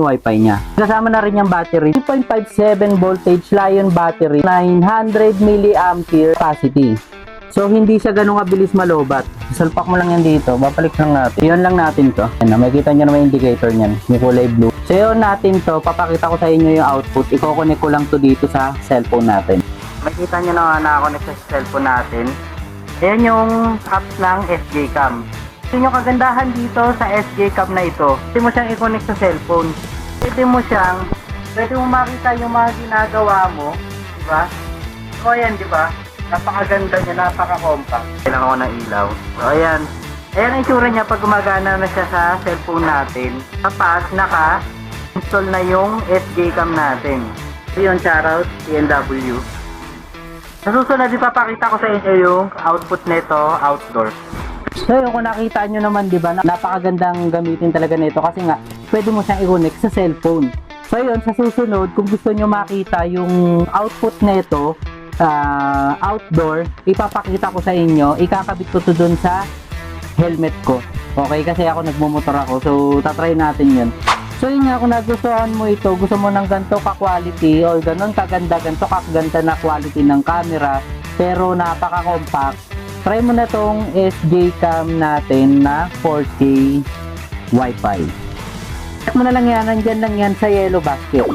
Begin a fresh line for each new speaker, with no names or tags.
Wi-Fi niya. Kasama na rin yung battery, 3.57 voltage Lion battery, 900 milliampere capacity. So hindi siya ganun kabilis malobat. Salpak mo lang yan dito, babalik lang natin. Iyon lang natin to. Ayan, makikita nyo naman yung indicator niyan, yung kulay blue. So yun natin to, papakita ko sa inyo yung output. Iko-connect ko lang to dito sa cellphone natin. Makikita nyo na nakakonect sa cellphone natin. Ayan yung apps ng SJ Cam. Yun yung kagandahan dito sa SJ Cam na ito. Pwede mo siyang i-connect sa cellphone. Pwede mo makita yung mga ginagawa mo, diba? So ayan, diba? Napakaganda niya, napaka-compact. Kailangan ko ng ilaw. So ayan. Ayan ang itsura niya pag gumagana na siya sa cellphone natin. Tapos naka-install na yung SJ Cam natin. So yun, shoutout, TNW. Sa susunod, ipapakita ko sa inyo yung output nito outdoor. So yun, kung nakita nyo naman, di ba, napakagandang gamitin talaga nito kasi nga, pwede mo siyang i-connect sa cellphone. So yun, sa susunod, kung gusto nyo makita yung output nito outdoor, ipapakita ko sa inyo, ikakabit ko to dun sa helmet ko. Okay, kasi ako nagmumotor ako, so tatry natin yun. So yun nga, kung nagustuhan mo ito, gusto mo ng ganito ka-quality o ganun kaganda, ganito kaganda na quality ng camera, pero napaka-compact, try mo na tong SJ Cam natin na 4K Wi-Fi. Check mo na lang yan, nandyan lang yan sa yellow basket.